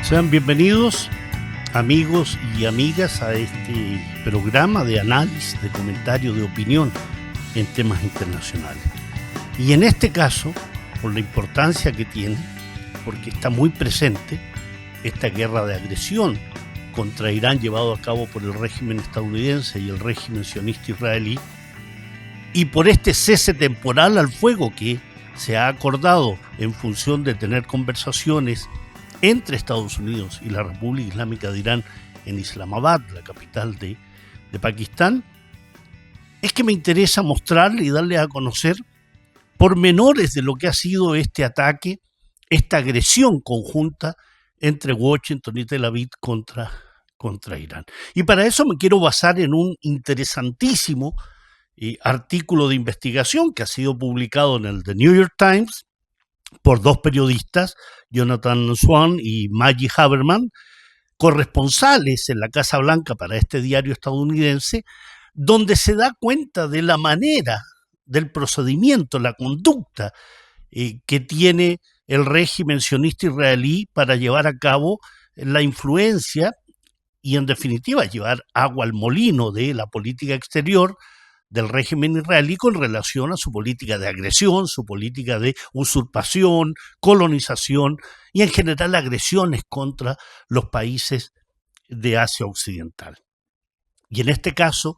Sean bienvenidos, amigos y amigas, a este programa de análisis, de comentario, de opinión en temas internacionales. Y en este caso, por la importancia que tiene, porque está muy presente esta guerra de agresión contra Irán llevado a cabo por el régimen estadounidense y el régimen sionista israelí, y por este cese temporal al fuego que se ha acordado en función de tener conversaciones entre Estados Unidos y la República Islámica de Irán en Islamabad, la capital de Pakistán, es que me interesa mostrarle y darle a conocer pormenores de lo que ha sido este ataque, esta agresión conjunta entre Washington y Tel Aviv contra Irán. Y para eso me quiero basar en un interesantísimo artículo de investigación que ha sido publicado en el The New York Times por dos periodistas, Jonathan Swan y Maggie Haberman, corresponsales en la Casa Blanca para este diario estadounidense, donde se da cuenta de la manera, del procedimiento, la conducta que tiene el régimen sionista israelí para llevar a cabo la influencia y, en definitiva, llevar agua al molino de la política exterior del régimen israelí con relación a su política de agresión, su política de usurpación, colonización y en general agresiones contra los países de Asia Occidental. Y en este caso,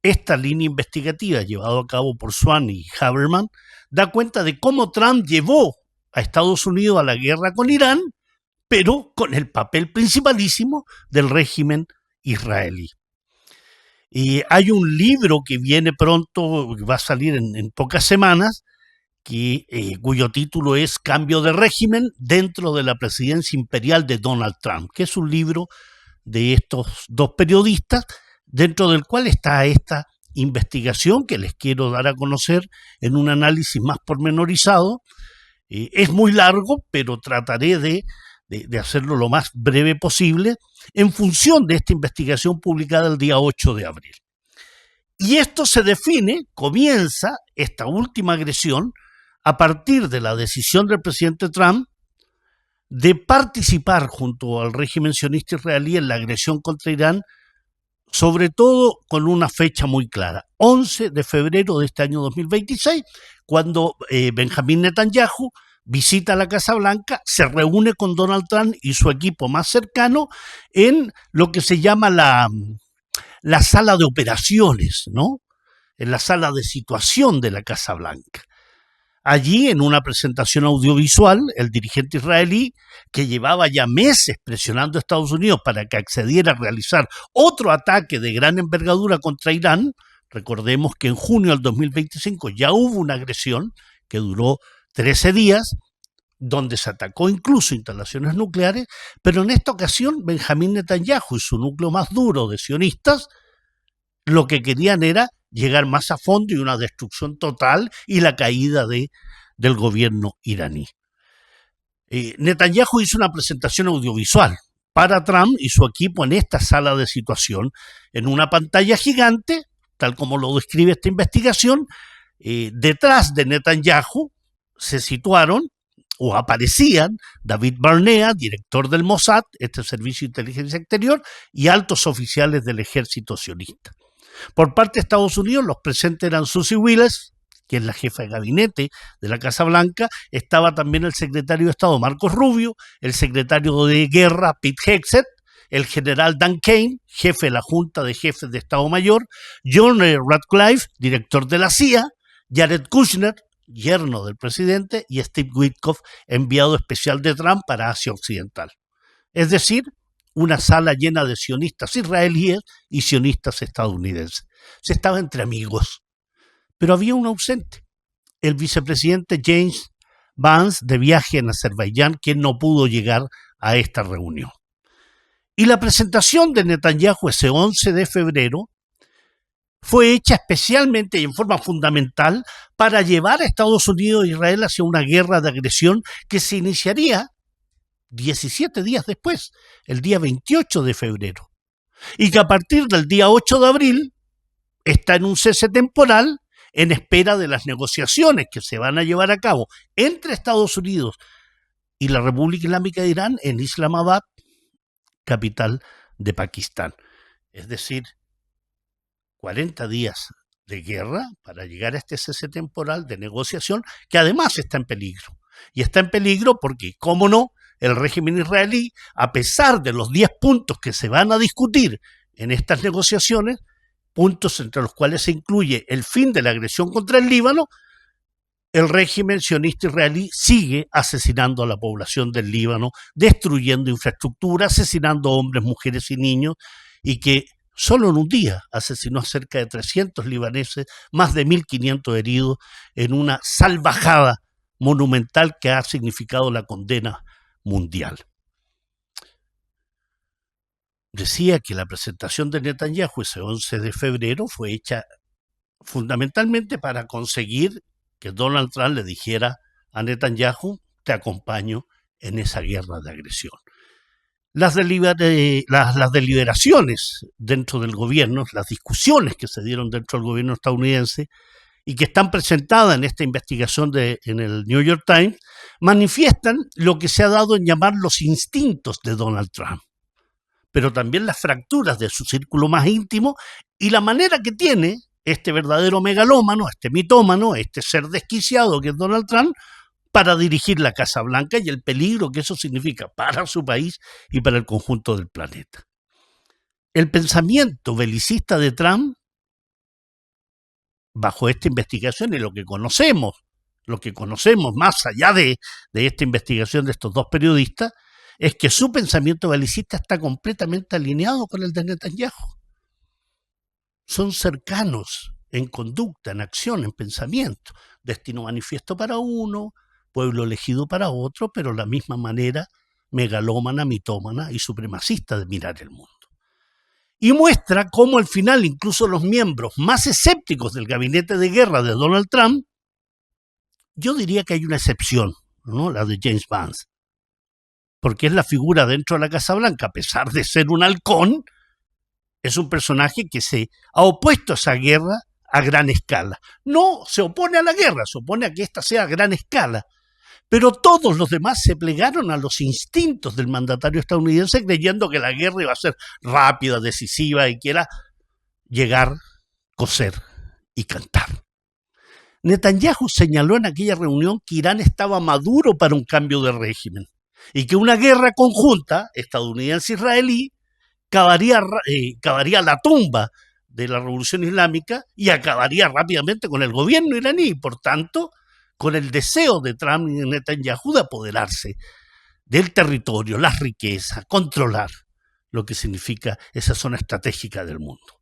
esta línea investigativa llevada a cabo por Swan y Haberman da cuenta de cómo Trump llevó a Estados Unidos a la guerra con Irán, pero con el papel principalísimo del régimen israelí. Hay un libro que viene pronto, va a salir en pocas semanas, cuyo título es Cambio de régimen dentro de la presidencia imperial de Donald Trump, que es un libro de estos dos periodistas, dentro del cual está esta investigación que les quiero dar a conocer en un análisis más pormenorizado. Es muy largo, pero trataré de hacerlo lo más breve posible en función de esta investigación publicada el día 8 de abril. Y esto se define, comienza esta última agresión a partir de la decisión del presidente Trump de participar junto al régimen sionista israelí en la agresión contra Irán, sobre todo con una fecha muy clara, 11 de febrero de este año 2026, cuando Benjamín Netanyahu visita la Casa Blanca, se reúne con Donald Trump y su equipo más cercano en lo que se llama la sala de operaciones, ¿no? En la sala de situación de la Casa Blanca. Allí, en una presentación audiovisual, el dirigente israelí, que llevaba ya meses presionando a Estados Unidos para que accediera a realizar otro ataque de gran envergadura contra Irán, recordemos que en junio del 2025 ya hubo una agresión que duró 13 días, donde se atacó incluso instalaciones nucleares, pero en esta ocasión Benjamín Netanyahu y su núcleo más duro de sionistas lo que querían era llegar más a fondo y una destrucción total y la caída del gobierno iraní. Netanyahu hizo una presentación audiovisual para Trump y su equipo en esta sala de situación, en una pantalla gigante, tal como lo describe esta investigación. Detrás de Netanyahu se situaron o aparecían David Barnea, director del Mossad, este servicio de inteligencia exterior, y altos oficiales del ejército sionista. Por parte de Estados Unidos, los presentes eran Susie Wiles, que es la jefa de gabinete de la Casa Blanca, estaba también el secretario de Estado Marcos Rubio, el secretario de Guerra Pete Hegseth, el general Dan Kane, jefe de la Junta de Jefes de Estado Mayor, John Ratcliffe, director de la CIA, Jared Kushner, yerno del presidente, y Steve Witkoff, enviado especial de Trump para Asia Occidental. Es decir, una sala llena de sionistas israelíes y sionistas estadounidenses. Se estaba entre amigos, pero había un ausente, el vicepresidente James Vance, de viaje en Azerbaiyán, quien no pudo llegar a esta reunión. Y la presentación de Netanyahu ese 11 de febrero fue hecha especialmente y en forma fundamental para llevar a Estados Unidos e Israel hacia una guerra de agresión que se iniciaría 17 días después, el día 28 de febrero, y que a partir del día 8 de abril está en un cese temporal en espera de las negociaciones que se van a llevar a cabo entre Estados Unidos y la República Islámica de Irán en Islamabad, capital de Pakistán. Es decir, 40 días de guerra para llegar a este cese temporal de negociación que además está en peligro. Y está en peligro porque, cómo no, el régimen israelí, a pesar de los 10 puntos que se van a discutir en estas negociaciones, puntos entre los cuales se incluye el fin de la agresión contra el Líbano, el régimen sionista israelí sigue asesinando a la población del Líbano, destruyendo infraestructura, asesinando hombres, mujeres y niños, y que solo en un día asesinó a cerca de 300 libaneses, más de 1.500 heridos, en una salvajada monumental que ha significado la condena mundial. Decía que la presentación de Netanyahu ese 11 de febrero fue hecha fundamentalmente para conseguir que Donald Trump le dijera a Netanyahu: te acompaño en esa guerra de agresión. Las deliberaciones dentro del gobierno, las discusiones que se dieron dentro del gobierno estadounidense y que están presentadas en esta investigación en el New York Times, manifiestan lo que se ha dado en llamar los instintos de Donald Trump, pero también las fracturas de su círculo más íntimo y la manera que tiene este verdadero megalómano, este mitómano, este ser desquiciado que es Donald Trump, para dirigir la Casa Blanca y el peligro que eso significa para su país y para el conjunto del planeta. El pensamiento belicista de Trump, bajo esta investigación y lo que conocemos más allá de esta investigación de estos dos periodistas, es que su pensamiento belicista está completamente alineado con el de Netanyahu. Son cercanos en conducta, en acción, en pensamiento. Destino manifiesto para uno, pueblo elegido para otro, pero la misma manera megalómana, mitómana y supremacista de mirar el mundo. Y muestra cómo al final incluso los miembros más escépticos del gabinete de guerra de Donald Trump, yo diría que hay una excepción, ¿no? La de James Vance, porque es la figura dentro de la Casa Blanca, a pesar de ser un halcón, es un personaje que se ha opuesto a esa guerra a gran escala. No se opone a la guerra, se opone a que ésta sea a gran escala. Pero todos los demás se plegaron a los instintos del mandatario estadounidense creyendo que la guerra iba a ser rápida, decisiva y que era llegar, coser y cantar. Netanyahu señaló en aquella reunión que Irán estaba maduro para un cambio de régimen y que una guerra conjunta estadounidense-israelí cavaría la tumba de la revolución islámica y acabaría rápidamente con el gobierno iraní y, por tanto, con el deseo de Trump y de Netanyahu de apoderarse del territorio, las riquezas, controlar lo que significa esa zona estratégica del mundo.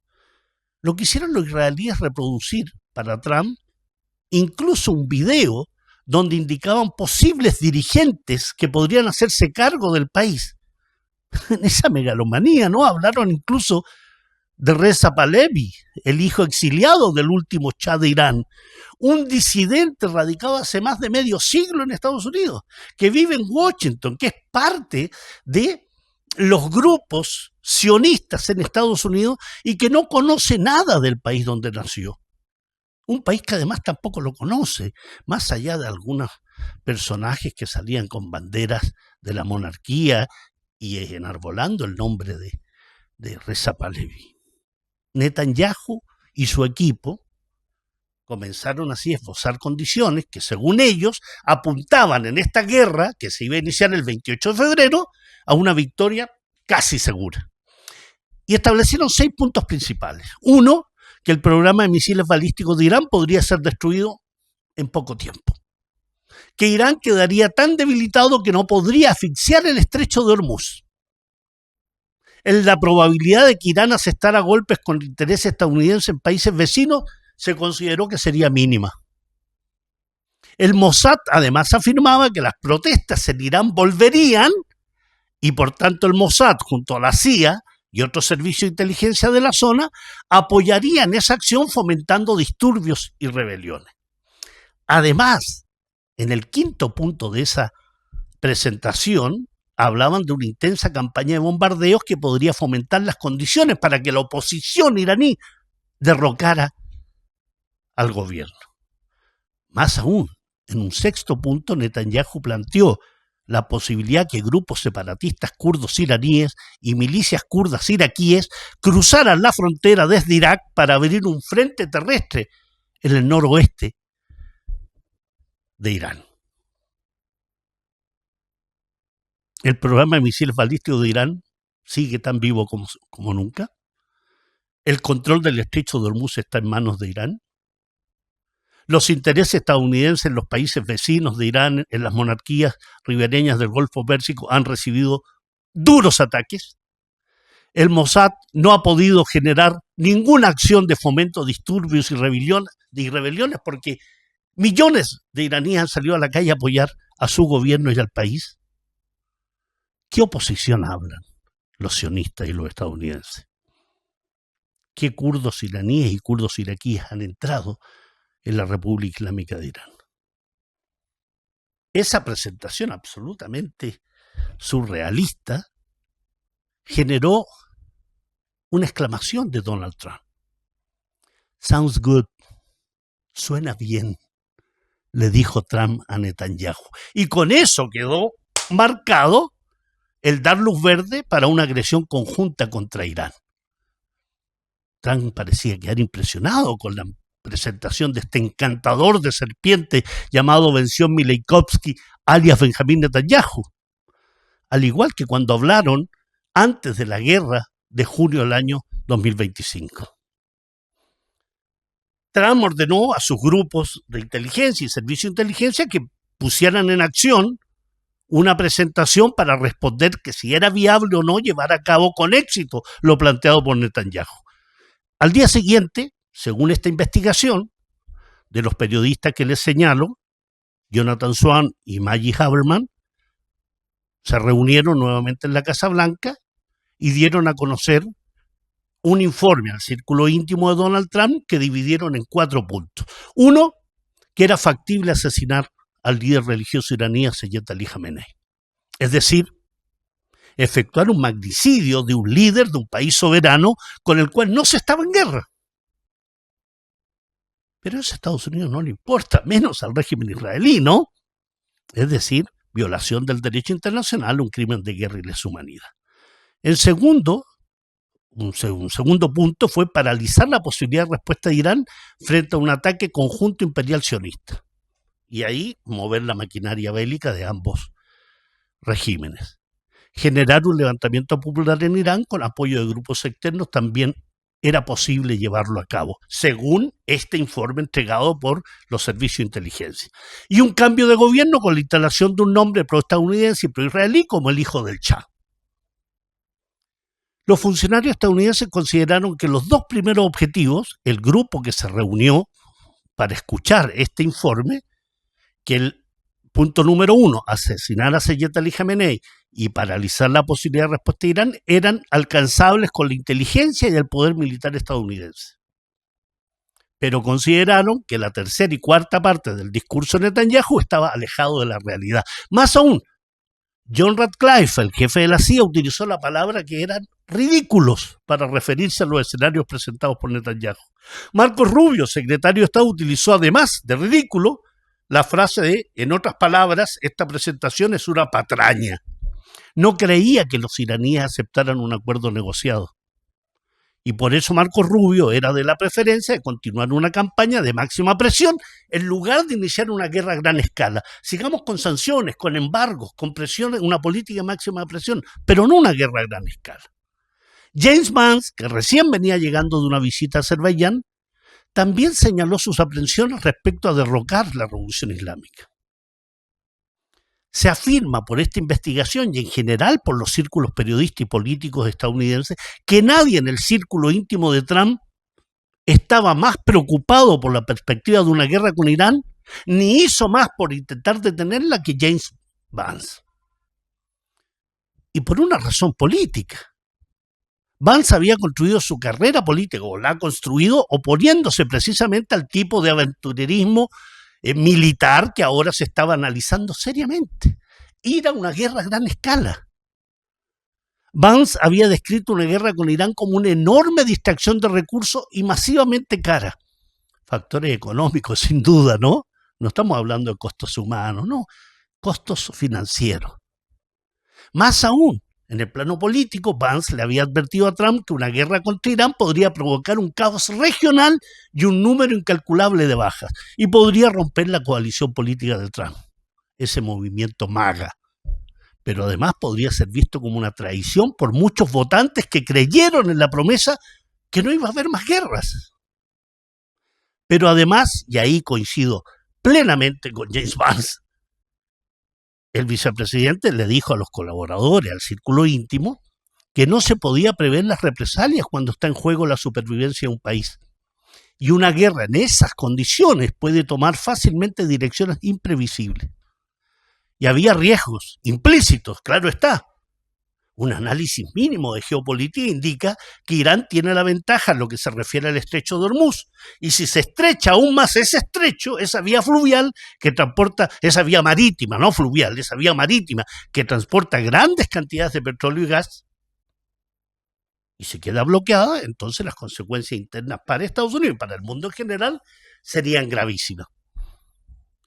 Lo que hicieron los israelíes reproducir para Trump incluso un video donde indicaban posibles dirigentes que podrían hacerse cargo del país. En esa megalomanía, ¿no? Hablaron incluso de Reza Pahlavi, el hijo exiliado del último Shah de Irán, un disidente radicado hace más de medio siglo en Estados Unidos, que vive en Washington, que es parte de los grupos sionistas en Estados Unidos y que no conoce nada del país donde nació. Un país que además tampoco lo conoce, más allá de algunos personajes que salían con banderas de la monarquía y enarbolando el nombre de Reza Pahlavi. Netanyahu y su equipo comenzaron así a esbozar condiciones que, según ellos, apuntaban en esta guerra, que se iba a iniciar el 28 de febrero, a una victoria casi segura. Y establecieron 6 puntos principales. Uno, que el programa de misiles balísticos de Irán podría ser destruido en poco tiempo. Que Irán quedaría tan debilitado que no podría asfixiar el estrecho de Hormuz. La probabilidad de que Irán asestara golpes con intereses estadounidenses en países vecinos se consideró que sería mínima. El Mossad además afirmaba que las protestas en Irán volverían y por tanto el Mossad junto a la CIA y otros servicios de inteligencia de la zona apoyarían esa acción fomentando disturbios y rebeliones. Además, en el quinto punto de esa presentación, hablaban de una intensa campaña de bombardeos que podría fomentar las condiciones para que la oposición iraní derrocara al gobierno. Más aún, en un sexto punto, Netanyahu planteó la posibilidad que grupos separatistas kurdos iraníes y milicias kurdas iraquíes cruzaran la frontera desde Irak para abrir un frente terrestre en el noroeste de Irán. El programa de misiles balísticos de Irán sigue tan vivo como nunca. El control del estrecho de Hormuz está en manos de Irán. Los intereses estadounidenses en los países vecinos de Irán, en las monarquías ribereñas del Golfo Pérsico, han recibido duros ataques. El Mossad no ha podido generar ninguna acción de fomento de disturbios y rebeliones porque millones de iraníes han salido a la calle a apoyar a su gobierno y al país. ¿Qué oposición hablan los sionistas y los estadounidenses? ¿Qué kurdos iraníes y kurdos iraquíes han entrado en la República Islámica de Irán? Esa presentación absolutamente surrealista generó una exclamación de Donald Trump. Sounds good. Suena bien, le dijo Trump a Netanyahu. Y con eso quedó marcado el dar luz verde para una agresión conjunta contra Irán. Trump parecía quedar impresionado con la presentación de este encantador de serpiente llamado Benzion Mileikovsky, alias Benjamín Netanyahu. Al igual que cuando hablaron antes de la guerra de junio del año 2025. Trump ordenó a sus grupos de inteligencia y servicio de inteligencia que pusieran en acción una presentación para responder que si era viable o no llevar a cabo con éxito lo planteado por Netanyahu. Al día siguiente, según esta investigación de los periodistas que les señalo, Jonathan Swan y Maggie Haberman, se reunieron nuevamente en la Casa Blanca y dieron a conocer un informe al círculo íntimo de Donald Trump que dividieron en 4 puntos. Uno, que era factible asesinar al líder religioso iraní Ayatollah Ali Khamenei. Es decir, efectuar un magnicidio de un líder de un país soberano con el cual no se estaba en guerra. Pero eso a Estados Unidos no le importa, menos al régimen israelí, ¿no? Es decir, violación del derecho internacional, un crimen de guerra y lesa humanidad. Un segundo punto fue paralizar la posibilidad de respuesta de Irán frente a un ataque conjunto imperial sionista. Y ahí mover la maquinaria bélica de ambos regímenes. Generar un levantamiento popular en Irán con apoyo de grupos externos también era posible llevarlo a cabo, según este informe entregado por los servicios de inteligencia. Y un cambio de gobierno con la instalación de un nombre pro-estadounidense y pro-israelí como el hijo del Shah. Los funcionarios estadounidenses consideraron que los 2 primeros objetivos, el grupo que se reunió para escuchar este informe, que el punto número 1, asesinar a Ayatollah Ali Khamenei y paralizar la posibilidad de respuesta de Irán, eran alcanzables con la inteligencia y el poder militar estadounidense. Pero consideraron que la tercera y cuarta parte del discurso de Netanyahu estaba alejado de la realidad. Más aún, John Ratcliffe, el jefe de la CIA, utilizó la palabra que eran ridículos para referirse a los escenarios presentados por Netanyahu. Marco Rubio, secretario de Estado, utilizó además de ridículo la frase de, en otras palabras, esta presentación es una patraña. No creía que los iraníes aceptaran un acuerdo negociado. Y por eso Marco Rubio era de la preferencia de continuar una campaña de máxima presión en lugar de iniciar una guerra a gran escala. Sigamos con sanciones, con embargos, con presiones, una política de máxima presión, pero no una guerra a gran escala. James Vance, que recién venía llegando de una visita a Azerbaiyán, también señaló sus aprensiones respecto a derrocar la revolución islámica. Se afirma por esta investigación y en general por los círculos periodísticos y políticos estadounidenses que nadie en el círculo íntimo de Trump estaba más preocupado por la perspectiva de una guerra con Irán, ni hizo más por intentar detenerla que James Vance. Y por una razón política. Vance había construido su carrera política, o la ha construido oponiéndose precisamente al tipo de aventurerismo militar que ahora se estaba analizando seriamente. Ir a una guerra a gran escala. Vance había descrito una guerra con Irán como una enorme distracción de recursos y masivamente cara. Factores económicos, sin duda, ¿no? No estamos hablando de costos humanos, no. costos financieros. Más aún, en el plano político, Vance le había advertido a Trump que una guerra contra Irán podría provocar un caos regional y un número incalculable de bajas, y podría romper la coalición política de Trump, ese movimiento MAGA. Pero además podría ser visto como una traición por muchos votantes que creyeron en la promesa que no iba a haber más guerras. Pero además, y ahí coincido plenamente con James Vance, el vicepresidente le dijo a los colaboradores, al círculo íntimo, que no se podía prever las represalias cuando está en juego la supervivencia de un país. Y una guerra en esas condiciones puede tomar fácilmente direcciones imprevisibles. Y había riesgos implícitos, claro está. Un análisis mínimo de geopolítica indica que Irán tiene la ventaja en lo que se refiere al estrecho de Hormuz. Y si se estrecha aún más ese estrecho, esa vía fluvial que transporta, esa vía marítima, no fluvial, esa vía marítima que transporta grandes cantidades de petróleo y gas, y se queda bloqueada, entonces las consecuencias internas para Estados Unidos y para el mundo en general serían gravísimas.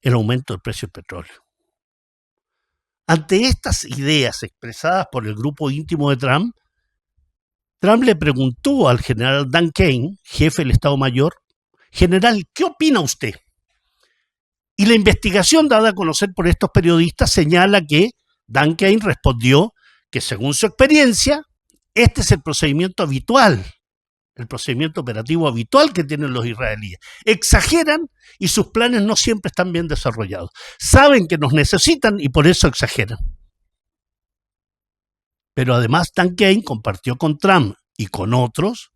El aumento del precio del petróleo. Ante estas ideas expresadas por el grupo íntimo de Trump, Trump le preguntó al general Dan Kane, jefe del Estado Mayor, general, ¿qué opina usted? Y la investigación dada a conocer por estos periodistas señala que Dan Kane respondió que según su experiencia, este es el procedimiento habitual, el procedimiento operativo habitual que tienen los israelíes. Exageran y sus planes no siempre están bien desarrollados. Saben que nos necesitan y por eso exageran. Pero además Dan Kane compartió con Trump y con otros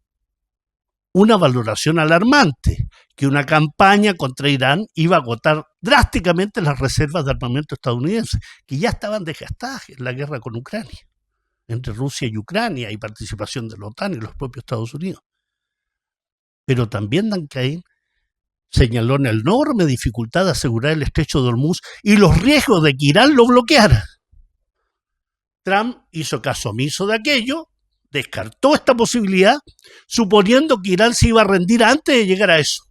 una valoración alarmante, que una campaña contra Irán iba a agotar drásticamente las reservas de armamento estadounidenses, que ya estaban desgastadas en la guerra con Ucrania, entre Rusia y Ucrania, y participación de la OTAN y los propios Estados Unidos. Pero también Dan Kane señaló una enorme dificultad de asegurar el estrecho de Hormuz y los riesgos de que Irán lo bloqueara. Trump hizo caso omiso de aquello, descartó esta posibilidad, suponiendo que Irán se iba a rendir antes de llegar a eso.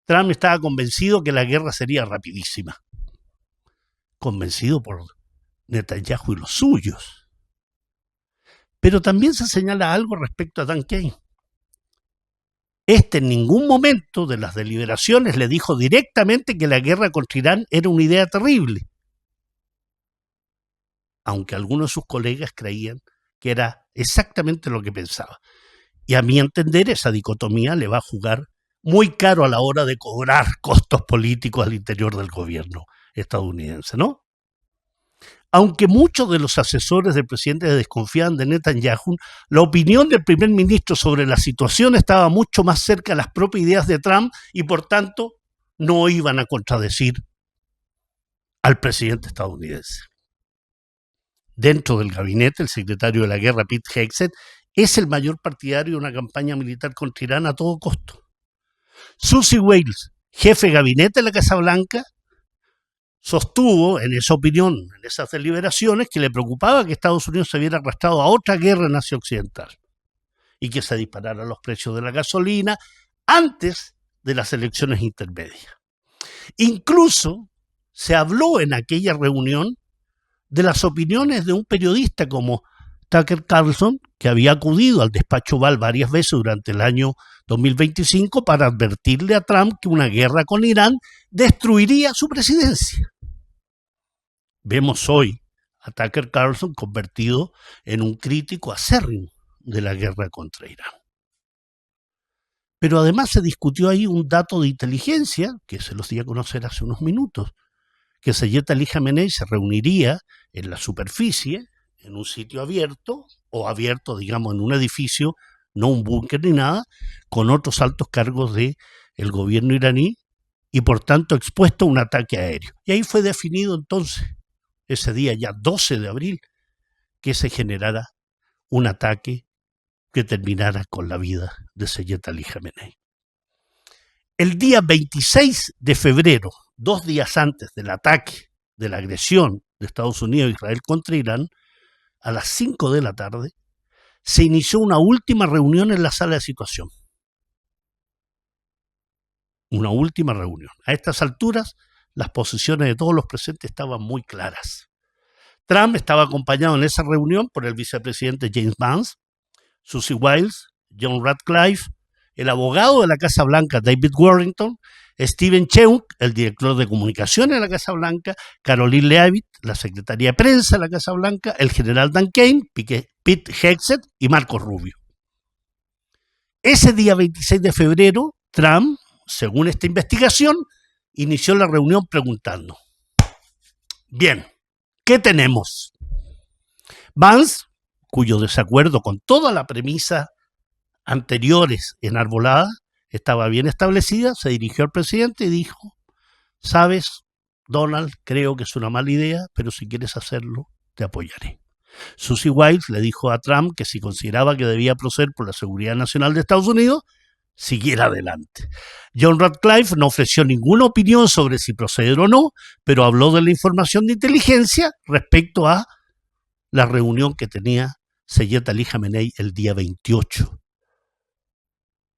Trump estaba convencido que la guerra sería rapidísima, convencido por Netanyahu y los suyos. Pero también se señala algo respecto a Dan Kane. Este en ningún momento de las deliberaciones le dijo directamente que la guerra contra Irán era una idea terrible, aunque algunos de sus colegas creían que era exactamente lo que pensaba. Y a mi entender, esa dicotomía le va a jugar muy caro a la hora de cobrar costos políticos al interior del gobierno estadounidense, ¿no? Aunque muchos de los asesores del presidente desconfiaban de Netanyahu, la opinión del primer ministro sobre la situación estaba mucho más cerca de las propias ideas de Trump y por tanto no iban a contradecir al presidente estadounidense. Dentro del gabinete, el secretario de la guerra, Pete Hegseth, es el mayor partidario de una campaña militar contra Irán a todo costo. Susie Wiles, jefe de gabinete de la Casa Blanca, sostuvo en esa opinión, en esas deliberaciones, que le preocupaba que Estados Unidos se viera arrastrado a otra guerra en Asia Occidental y que se dispararan los precios de la gasolina antes de las elecciones intermedias. Incluso se habló en aquella reunión de las opiniones de un periodista como Tucker Carlson, que había acudido al despacho Oval varias veces durante el año 2025 para advertirle a Trump que una guerra con Irán destruiría su presidencia. Vemos hoy a Tucker Carlson convertido en un crítico acérrimo de la guerra contra Irán. Pero además se discutió ahí un dato de inteligencia, que se los di a conocer hace unos minutos, que Seyed Ali Khamenei se reuniría en la superficie, en un sitio abierto, o abierto, digamos, en un edificio, no un búnker ni nada, con otros altos cargos del gobierno iraní y por tanto expuesto a un ataque aéreo. Y ahí fue definido entonces, ese día ya 12 de abril, que se generara un ataque que terminara con la vida de Seyed Ali Khamenei. El día 26 de febrero, 2 días antes del ataque, de la agresión de Estados Unidos e Israel contra Irán, a las 5 de la tarde, se inició una última reunión en la sala de situación. Una última reunión. A estas alturas, las posiciones de todos los presentes estaban muy claras. Trump estaba acompañado en esa reunión por el vicepresidente James Vance, Susie Wiles, John Ratcliffe, el abogado de la Casa Blanca David Warrington, Steven Cheung, el director de comunicaciones de la Casa Blanca, Caroline Leavitt, la secretaria de prensa de la Casa Blanca, el general Dan Kane, Pete Hegseth y Marco Rubio. Ese día 26 de febrero, Trump, según esta investigación, inició la reunión preguntando: bien, ¿qué tenemos? Vance, cuyo desacuerdo con toda la premisa anteriores enarbolada estaba bien establecida, se dirigió al presidente y dijo: sabes, Donald, creo que es una mala idea, pero si quieres hacerlo, te apoyaré. Susie Wiles le dijo a Trump que si consideraba que debía proceder por la seguridad nacional de Estados Unidos, siguiera adelante. John Ratcliffe no ofreció ninguna opinión sobre si proceder o no, pero habló de la información de inteligencia respecto a la reunión que tenía Seyed Ali Jamenei el día 28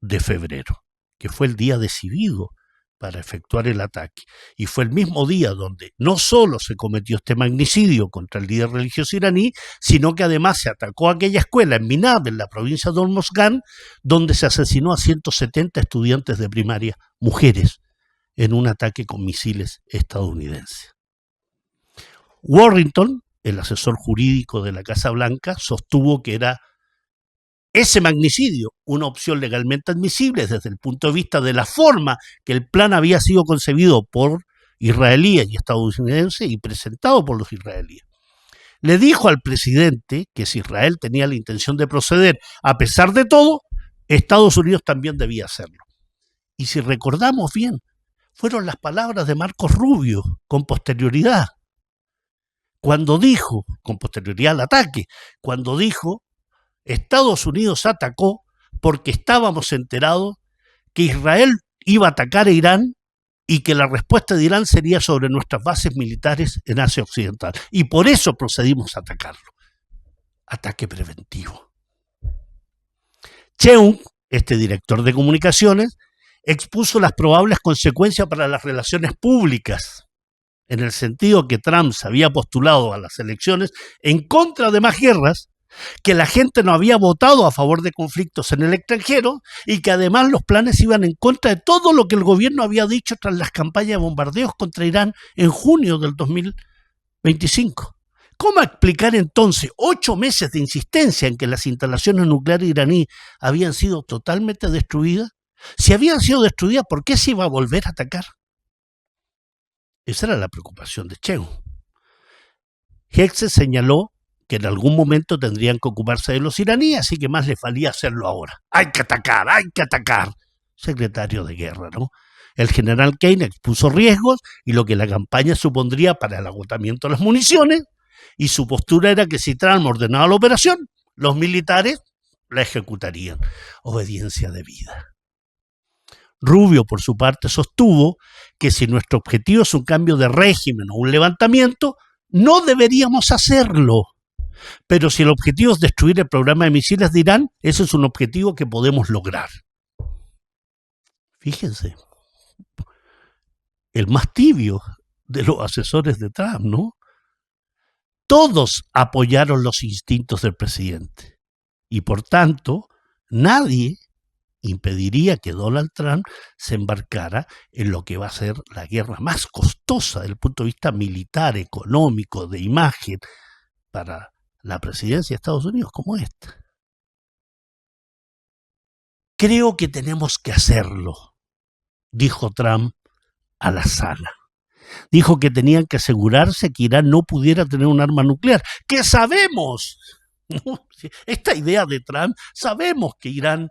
de febrero, que fue el día decidido para efectuar el ataque. Y fue el mismo día donde no solo se cometió este magnicidio contra el líder religioso iraní, sino que además se atacó aquella escuela en Minab, en la provincia de Hormozgan, donde se asesinó a 170 estudiantes de primaria, mujeres, en un ataque con misiles estadounidenses. Warrington, el asesor jurídico de la Casa Blanca, sostuvo que era ese magnicidio una opción legalmente admisible desde el punto de vista de la forma que el plan había sido concebido por israelíes y estadounidenses y presentado por los israelíes. Le dijo al presidente que si Israel tenía la intención de proceder a pesar de todo, Estados Unidos también debía hacerlo. Y si recordamos bien, fueron las palabras de Marcos Rubio con posterioridad, cuando dijo, con posterioridad al ataque, cuando dijo: Estados Unidos atacó porque estábamos enterados que Israel iba a atacar a Irán y que la respuesta de Irán sería sobre nuestras bases militares en Asia Occidental. Y por eso procedimos a atacarlo. Ataque preventivo. Cheung, este director de comunicaciones, expuso las probables consecuencias para las relaciones públicas, en el sentido que Trump se había postulado a las elecciones en contra de más guerras, que la gente no había votado a favor de conflictos en el extranjero y que además los planes iban en contra de todo lo que el gobierno había dicho tras las campañas de bombardeos contra Irán en junio del 2025. ¿Cómo explicar entonces 8 meses de insistencia en que las instalaciones nucleares iraníes habían sido totalmente destruidas? Si habían sido destruidas, ¿por qué se iba a volver a atacar? Esa era la preocupación de Cheung. Hegseth señaló que en algún momento tendrían que ocuparse de los iraníes, así que más les valía hacerlo ahora. ¡Hay que atacar! ¡Hay que atacar! Secretario de Guerra, ¿no? El general Kane expuso riesgos y lo que la campaña supondría para el agotamiento de las municiones, y su postura era que si Trump ordenaba la operación, los militares la ejecutarían. Obediencia debida. Rubio, por su parte, sostuvo que si nuestro objetivo es un cambio de régimen o un levantamiento, no deberíamos hacerlo. Pero si el objetivo es destruir el programa de misiles de Irán, ese es un objetivo que podemos lograr. Fíjense, el más tibio de los asesores de Trump, ¿no? Todos apoyaron los instintos del presidente y por tanto nadie impediría que Donald Trump se embarcara en lo que va a ser la guerra más costosa desde el punto de vista militar, económico, de imagen para la presidencia de Estados Unidos como esta. Creo que tenemos que hacerlo, dijo Trump a la sala. Dijo que tenían que asegurarse que Irán no pudiera tener un arma nuclear. ¡Que sabemos! Esta idea de Trump, sabemos que Irán,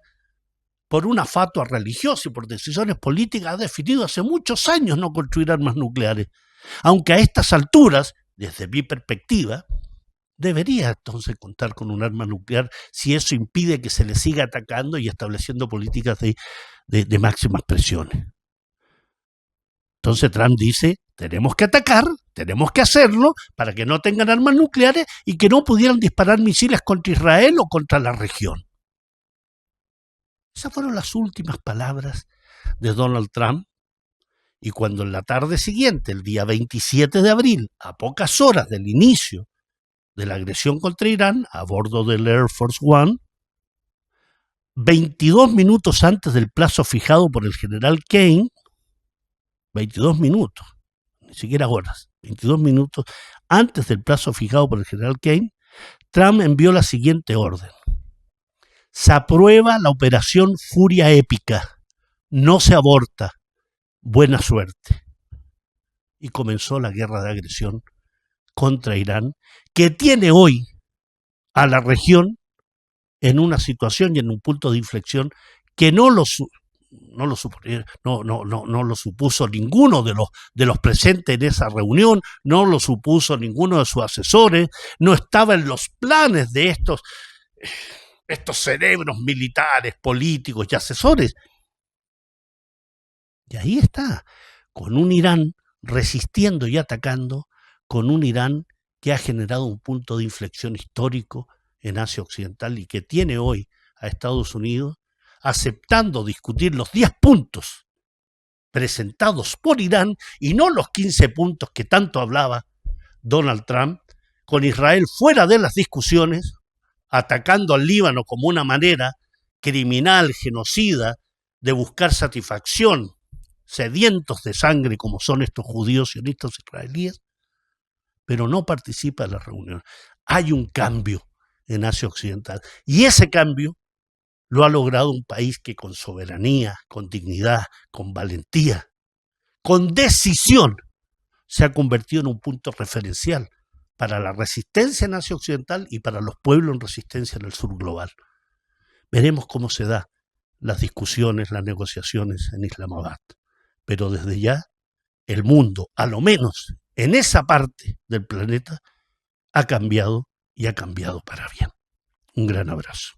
por una fatua religiosa y por decisiones políticas, ha definido hace muchos años no construir armas nucleares. Aunque a estas alturas, desde mi perspectiva, debería entonces contar con un arma nuclear si eso impide que se le siga atacando y estableciendo políticas de máximas presiones. Entonces Trump dice, tenemos que atacar, tenemos que hacerlo para que no tengan armas nucleares y que no pudieran disparar misiles contra Israel o contra la región. Esas fueron las últimas palabras de Donald Trump Y cuando en la tarde siguiente, el día 27 de abril, a pocas horas del inicio de la agresión contra Irán, a bordo del Air Force One, 22 minutos antes del plazo fijado por el general Kane, 22 minutos, ni siquiera horas, 22 minutos antes del plazo fijado por el general Kane, Trump envió la siguiente orden. Se aprueba la operación Furia Épica, no se aborta, buena suerte. Y comenzó la guerra de agresión contra Irán, que tiene hoy a la región en una situación y en un punto de inflexión que no lo supuso ninguno de los presentes en esa reunión, no lo supuso ninguno de sus asesores, no estaba en los planes de estos cerebros militares, políticos y asesores. Y ahí está, con un Irán resistiendo y atacando, con un Irán que ha generado un punto de inflexión histórico en Asia Occidental y que tiene hoy a Estados Unidos aceptando discutir los 10 puntos presentados por Irán y no los 15 puntos que tanto hablaba Donald Trump, con Israel fuera de las discusiones, atacando al Líbano como una manera criminal, genocida, de buscar satisfacción, sedientos de sangre como son estos judíos sionistas israelíes, pero no participa en la reunión. Hay un cambio en Asia Occidental y ese cambio lo ha logrado un país que con soberanía, con dignidad, con valentía, con decisión, se ha convertido en un punto referencial para la resistencia en Asia Occidental y para los pueblos en resistencia en el sur global. Veremos cómo se dan las discusiones, las negociaciones en Islamabad. Pero desde ya, el mundo, a lo menos en esa parte del planeta, ha cambiado y ha cambiado para bien. Un gran abrazo.